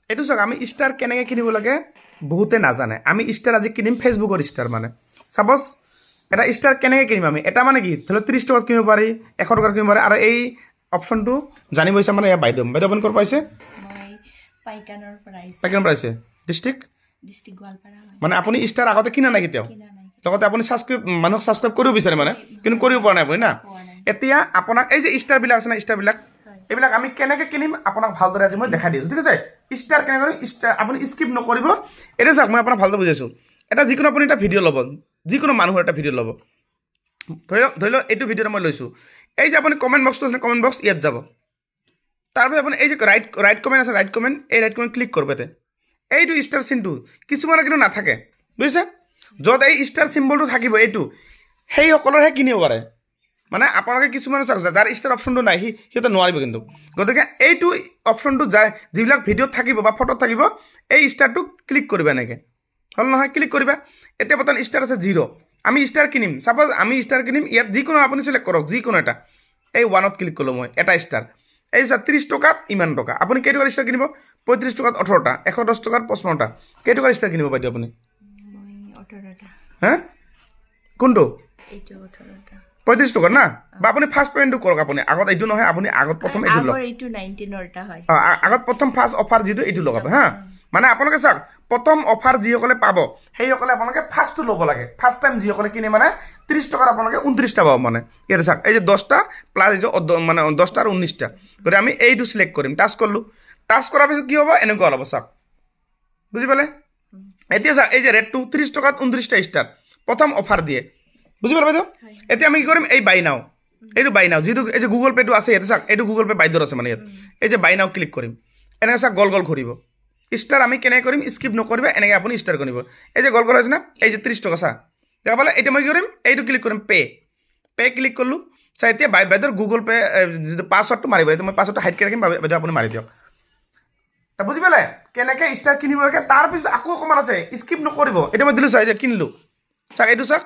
এইটো চাওক আমি ষ্টাৰ কেনেকৈ কিনিব লাগে বহুতে নাজানে আমি ষ্টাৰ আজি কিনিম ফেচবুকৰ ষ্টাৰ মানে চাপ'জ এটা ষ্টাৰ কেনেকৈ কিনিম আমি এটা মানে কি ধৰি লওক 30 টকাত কিনিব পাৰি 100 টকাত কিনিব পাৰি আৰু এই অপশ্যনটো জানিব ইচ্ছা মানে বাইদেউ আপুনি ক'ত পাইছে পাইকানৰ পাইছে ডিষ্ট্ৰিক্ট গোৱালপাৰা মানে আপুনি ষ্টাৰ আগতে কিনা নাই কেতিয়াও লগতে আপুনি মানুহক ছাবস্ক্ৰাইব কৰিব বিচাৰে মানে কিন্তু কৰিব পৰা নাই আপুনি না এতিয়া আপোনাক এই যে ষ্টাৰবিলাক আছে না ষ্টাৰবিলাক এইবিলাক আমি কেনেকৈ কিনিম আপোনাক ভালদৰে আজি মই দেখাই দিছোঁ ঠিক আছে ষ্টাৰ কেনেকৈ কৰিম ষ্টাৰ আপুনি স্কিপ নকৰিব এতিয়া চাওক মই আপোনাক ভালদৰে বুজাইছোঁ এটা যিকোনো আপুনি এটা ভিডিঅ' ল'ব যিকোনো মানুহৰ এটা ভিডিঅ' ল'ব ধৰি লওক এইটো ভিডিঅ'টো মই লৈছোঁ এই যে আপুনি কমেণ্ট বক্সটো আছে কমেণ্ট বক্স ইয়াত যাব তাৰপিছত আপুনি এই যে ৰাইট কমেণ্ট আছে ৰাইট কমেণ্ট এই ৰাইট কমেণ্ট ক্লিক কৰিব ইয়াতে এইটো ষ্টাৰ চিনটো কিছুমানৰ কিন্তু নাথাকে বুজিছে য'ত এই ষ্টাৰ চিম্বলটো থাকিব এইটো সেইসকলৰহে কিনিব পাৰে মানে আপোনালোকে কিছুমানে চাওক যাৰ ষ্টাৰ অপশ্যনটো নাই সিহঁতে নোৱাৰিব কিন্তু গতিকে এইটো অপশ্যনটো যায় যিবিলাক ভিডিঅ'ত থাকিব বা ফটোত থাকিব এই ষ্টাৰটো ক্লিক কৰিবা এনেকৈ হ'ল নহয় ক্লিক কৰিবা এতিয়া বৰ্তমান ষ্টাৰ আছে 0 আমি ষ্টাৰ কিনিম চাপ'জ আমি ষ্টাৰ কিনিম ইয়াত যিকোনো আপুনি চিলেক্ট কৰক যিকোনো এটা এই 1ত ক্লিক কৰিলোঁ মই এটা ষ্টাৰ এই 30 টকাত ইমান টকা আপুনি কেইটকাৰ ষ্টাৰ কিনিব 35 টকাত 18টা 110 টকাত 55টা কেইটকাৰ ষ্টাৰ কিনিব বাইদেউ আপুনি হা কোনটো 35 টকাৰ না বা আপুনি ফাৰ্ষ্ট পেমেণ্টটো কৰক আপুনি আগত এইটো নহয় আপুনি আগত প্ৰথম এইটো লওক আগত প্ৰথম ফাৰ্ষ্ট অফাৰ যিটো এইটো লগাব হা মানে আপোনালোকে চাওক প্ৰথম অফাৰ যিসকলে পাব সেইসকলে আপোনালোকে ফাৰ্ষ্টটো ল'ব লাগে ফাৰ্ষ্ট টাইম যিসকলে কিনে মানে 30 টকাত আপোনালোকে 29টা পাব মানে ইয়াতে চাওক এই যে 10টা প্লাছ এই যে মানে 10টা আৰু 19টা গতিকে আমি এইটো চিলেক্ট কৰিম টাচ কৰিলোঁ টাচ কৰাৰ পিছত কি হ'ব এনেকুৱা ওলাব চাওক বুজি পালে এতিয়া চাওক এই যে ৰেটটো 30 টকাত 29টা ষ্টাৰ প্ৰথম অফাৰ দিয়ে বুজি পালে বাইদেউ এতিয়া আমি কি কৰিম এই বাই নাও এইটো বাই নাও যিটো এই যে গুগল পে'টো আছে ইয়াতে চাওক এইটো গুগল পে' বাইদেউৰ আছে মানে ইয়াত এই যে বাই নাও ক্লিক কৰিম এনেকৈ চাওক গল গল ঘূৰিব ষ্টাৰ আমি কেনেকৈ কৰিম স্কিপ নকৰিব এনেকৈ আপুনি ষ্টাৰ কৰিব এই যে গল গল হৈছে না এই যে 30 টকা চা দেখা পালে এতিয়া মই কি কৰিম এইটো ক্লিক কৰিম পে' ক্লিক কৰিলোঁ চা এতিয়া বাইদেউৰ গুগল পে' যিটো পাছৱৰ্ডটো মাৰিব এতিয়া মই পাছৱৰ্ডটো হাইড কৰি ৰাখিম বাইদেউ আপুনি মাৰি দিয়ক বুজি পালে কেনেকৈ ষ্টাৰ কিনিব লাগে তাৰপিছত আকৌ অকণমান আছে স্কিপ নকৰিব এতিয়া মই দিলোঁ চাওক এতিয়া কিনিলোঁ চাওক এইটো চাওক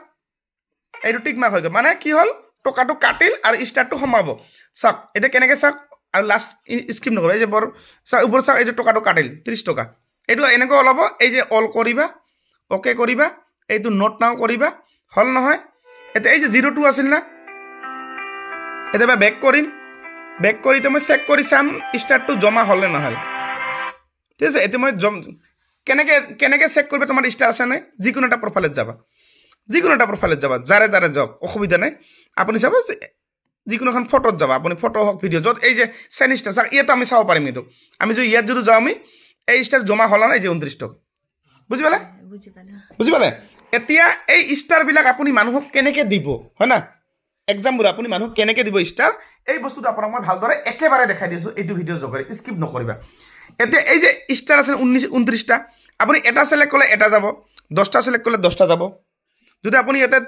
এইটো টিক মাৰ্ক হৈ গ'ল মানে কি হ'ল টকাটো কাটিল আৰু ষ্টাৰটো সোমাব চাওক এতিয়া কেনেকৈ চাওক আৰু লাষ্ট স্কিপ নকৰিব এই যে বৰ চাওক ওপৰত চাওক এই যে টকাটো কাটিল 30 টকা এইটো এনেকৈ ওলাব এই যে অল কৰিবা অ'কে কৰিবা এইটো নোট নাও কৰিবা হ'ল নহয় এতিয়া এই যে 02 আছিল না এতিয়া বেক কৰিম বেক কৰি মই চেক কৰি চাম ষ্টাৰটো জমা হ'লে নহ'ল ঠিক আছে এতিয়া মই কেনেকৈ চেক কৰিবা তোমাৰ ষ্টাৰ আছে নাই যিকোনো এটা প্ৰফাইলত যাবা যাৰে যাওক অসুবিধা নাই আপুনি চাব যিকোনো এখন ফটোত যাব আপুনি ফটো হওক ভিডিঅ' য'ত এই যে চেন ষ্টাৰ চাওক ইয়াতো আমি চাব পাৰিম এইটো আমি যদি ইয়াত যদি যাওঁ আমি এই ষ্টাৰ জমা হ'ল নাই যে 29 টকা বুজি পালে এতিয়া এই ষ্টাৰবিলাক আপুনি মানুহক কেনেকৈ দিব হয় না এক্সাম্পল আপুনি মানুহক কেনেকৈ দিব ষ্টাৰ এই বস্তুটো আপোনাক মই ভালদৰে একেবাৰে দেখাই দিছোঁ এইটো ভিডিঅ' যোগেৰে স্কিপ নকৰিবা এতিয়া এই যে ষ্টাৰ আছে 29টা আপুনি এটা চিলেক্ট কৰিলে এটা যাব 10টা চিলেক্ট কৰিলে 10টা যাব যদি আপুনি ইয়াতে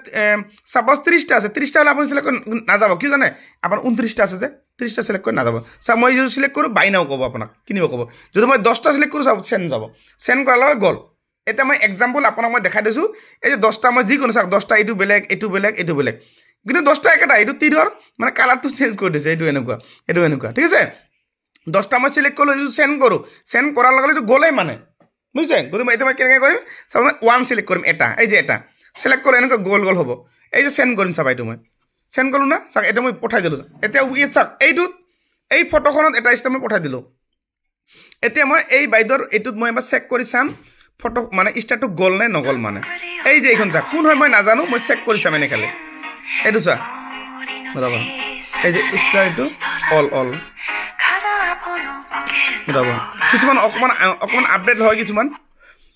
ছাপ'জ 30টা আছে 30টা হ'লে আপুনি চিলেক্ট কৰি নাযাব কিয় জানে আপোনাৰ 29টা আছে যে 30টা চিলেক্ট কৰি নাযাব চাওক মই যদি চিলেক্ট কৰোঁ বাই নাও ক'ব আপোনাক কিনিব ক'ব যদি মই 10টা চিলেক্ট কৰোঁ চাওক চেণ্ড যাব চেণ্ড কৰাৰ লগত গ'ল এতিয়া মই এক্সাম্পল আপোনাক মই দেখাই দিছোঁ এই যে 10টা মই যিকোনো চাওক 10টা এইটো বেলেগ কিন্তু 10টা একেটা এইটো তীৰৰ মানে কালাৰটো চেঞ্জ কৰি দিছে এইটো এনেকুৱা ঠিক আছে 10টা মই চিলেক্ট কৰিলোঁ এইটো চেণ্ড কৰাৰ লগে এইটো গ'লেই মানে বুজিছে গতিকে মই এতিয়া মই কেনেকৈ কৰিম চাওক মই 1 চিলেক্ট কৰিম এটা এই যে এটা চিলেক্ট কৰিলে এনেকৈ গ'ল হ'ব এই যে চেণ্ড কৰিম চাব এইটো মই চেণ্ড কৰিলোঁ না চাওক এতিয়া মই পঠাই দিলোঁ এতিয়া ইয়াত চাওক এইটোত এই ফটোখনত এটা ষ্টাৰ মই পঠাই দিলোঁ এতিয়া মই এই বাইদেউৰ এইটোত মই এবাৰ চেক কৰি চাম ফটো মানে ষ্টাৰটো গ'ল নে নগ'ল মানে এই যে এইখন চাওক কোন হয় মই নাজানো মই চেক কৰি চাম এনেকৈ এইটো চোৱা ৰ'বা এই যে ষ্টাৰ এইটো অল ৰ'বা কিছুমান অকণমান আপডেট হয়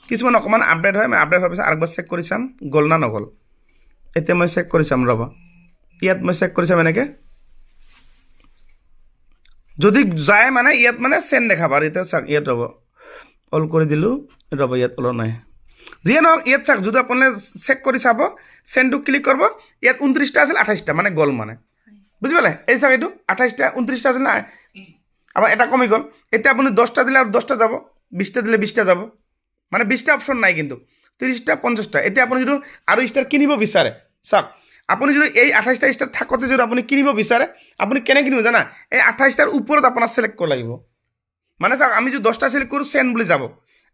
কিছুমান অকণমান আপডেট হয় মই আপডেট হোৱাৰ পিছত আৰেকবাৰ চেক কৰি চাম গ'ল না নগ'ল এতিয়া মই চেক কৰি চাম ৰ'বা ইয়াত মই চেক কৰি চাম এনেকৈ যদি যায় মানে ইয়াত মানে চেণ্ড দেখাব আৰু এতিয়া চাওক ইয়াত ৰ'ব অল কৰি দিলোঁ ৰ'ব ইয়াত ওলোৱা নাই যিয়ে নহওক ইয়াত চাওক যদি আপুনি চেক কৰি চাব চেণ্ডটো ক্লিক কৰিব ইয়াত 29টা আছিল 28টা মানে গ'ল মানে বুজি পালে এই চাওক এইটো 28টা 29টা আছিল না আপোনাৰ এটা কমি গ'ল এতিয়া আপুনি 10টা দিলে আৰু 10টা যাব 20টা দিলে 20টা যাব মানে 20টা অপশ্যন নাই কিন্তু 30টা 50টা এতিয়া আপুনি যদি আৰু ষ্টাৰ কিনিব বিচাৰে চাওক আপুনি যদি এই 28টা ষ্টাৰ থাকোঁতে যদি আপুনি কিনিব বিচাৰে আপুনি কেনে কিনিব জানা এই 28টাৰ ওপৰত আপোনাৰ চিলেক্ট কৰিব লাগিব মানে চাওক আমি যদি 10টা সিলেক্ট কৰোঁ সেন্ড বুলি যাব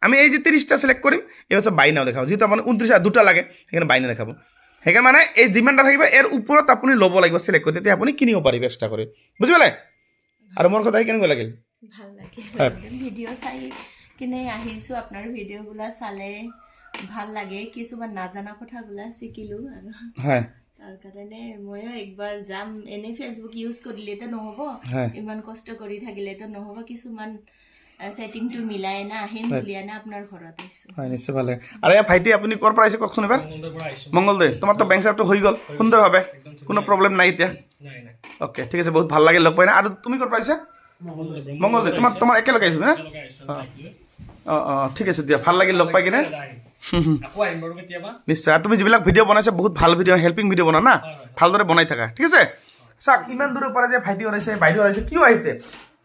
আমি এই যে 30টা সিলেক্ট কৰিম এই হচ্ছে বাই নাও দেখাব যেহেতু আপোনাৰ 29 দুটা লাগে সেইকাৰণে বাই নাও দেখাব সেইকাৰণে মানে এই যিমানটা থাকিব এৰ ওপৰত আপুনি ল'ব লাগিব সিলেক্ট কৰি তেতিয়া আপুনি কিনিব পাৰিব এক্সট্ৰা কৰি বুজি পালে আৰু মোৰ কথা কেনেকুৱা লাগিল ভাল লাগে ভিডিঅ' চাই কিনে আহিছোঁ আপোনাৰ ভিডিঅ'গুলা চালে ভাল লাগে কিছুমান নাজানা কথাগুলা শিকিলোঁ আৰু হয় তাৰ কাৰণে ময়ো একবাৰ যাম এনে ফেচবুক ইউজ কৰিলেতো নহ'ব ইমান কষ্ট কৰি থাকিলেতো নহ'ব কিছুমান সেটিংটো মিলাই না আহিম বুলিয়া না আপোনাৰ ঘৰত আহিছোঁ হয় নিশ্চয় ভালে আৰু এই ভাইটি আপুনি ক'ৰ পৰা আহিছে কওকচোন এবাৰ মংগলদৈ তোমাৰ তো বেংক চাপটো হৈ গ'ল সুন্দৰভাৱে কোনো প্ৰব্লেম নাই এতিয়া অ'কে ঠিক আছে বহুত ভাল লাগিল লগ পাই না আৰু তুমি ক'ৰ পৰা আহিছা মংগলদৈ তোমাৰ একেলগে আহিছোঁ না অঁ ঠিক আছে দিয়া ভাল লাগিল লগ পাই কিনে নিশ্চয় আৰু তুমি যিবিলাক ভিডিঅ' বনাইছা বহুত ভাল ভিডিঅ' হেল্পিং ভিডিঅ' বনা না ভালদৰে বনাই থাকা ঠিক আছে চাওক ইমান দূৰৰ পৰা যে ভাইটি ওলাইছে বাইদেউ ওলাইছে কিয় আহিছে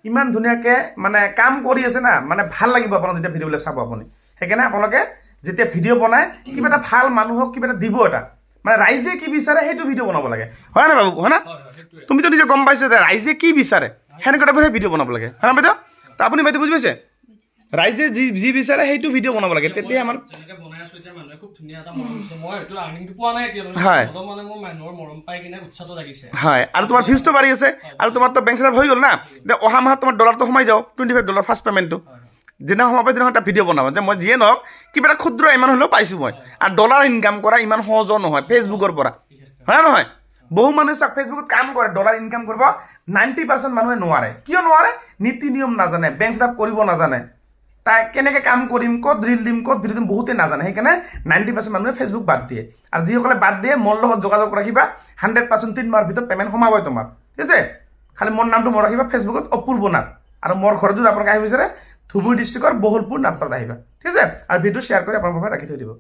ইমান ধুনীয়াকৈ মানে কাম কৰি আছে না মানে ভাল লাগিব আপোনাক যেতিয়া ভিডিঅ'বিলাক চাব আপুনি সেইকাৰণে আপোনালোকে যেতিয়া ভিডিঅ' বনাই কিবা এটা ভাল মানুহক কিবা এটা দিব এটা মানে ৰাইজে কি বিচাৰে সেইটো ভিডিঅ' বনাব লাগে হয় না বাবু হয় না তুমিতো নিজে গম পাইছা যে ৰাইজে কি বিচাৰে সেনেকুৱা টাইপৰ ভিডিঅ' বনাব লাগে হয় না বাইদেউ তা আপুনি বাইদেউ বুজি পাইছে ৰাইজে যি বিচাৰে সেইটো ভিডিঅ' বনাব লাগে তেতিয়া আমাৰ হয় আৰু তোমাৰ ভিউজটো বাঢ়ি আছে আৰু তোমাৰতো বেংক চেলাপ হৈ গ'ল না এতিয়া অহা মাহত তোমাৰ ডলাৰটো সোমাই যাওক $25 ফাৰ্ষ্ট পে'মেণ্টটো যিদিনা সোমাব দিনাখন এটা ভিডিঅ' বনাব যে মই যিয়ে নহওক কিবা এটা ক্ষুদ্ৰ ইমান হ'লেও পাইছোঁ মই আৰু ডলাৰ ইনকাম কৰা ইমান সহজো নহয় ফেচবুকৰ পৰা হয় নহয় বহু মানুহে চাওক ফেচবুকত কাম কৰে ডলাৰ ইনকাম কৰিব 90% মানুহে নোৱাৰে কিয় নোৱাৰে নীতি নিয়ম নাজানে বেংক চেলাপ কৰিব নাজানে তাই কেনেকৈ কাম কৰিম ক'ত ৰিল দিম ক'ত ভিডিঅ' দিম বহুতে নাজানে সেইকাৰণে 90% মানুহে ফেচবুক বাদ দিয়ে আৰু যিসকলে বাদ দিয়ে মোৰ লগত যোগাযোগ ৰাখিবা 100% 3 মাহৰ ভিতৰত পে'মেণ্ট সোমাবই তোমাৰ ঠিক আছে খালি মোৰ নামটো মোৰ ৰাখিবা ফেচবুকত অপূৰ্ব নাথ আৰু মোৰ ঘৰত যদি আপোনালোকে আহিব বিচাৰে ধুবুৰী ডিষ্ট্ৰিক্টৰ বহলপুৰ নাথপাৰাত আহিবা ঠিক আছে আৰু ভিডিঅ' শ্বেয়াৰ কৰি আপোনালোকৰ ৰাখি থৈ দিব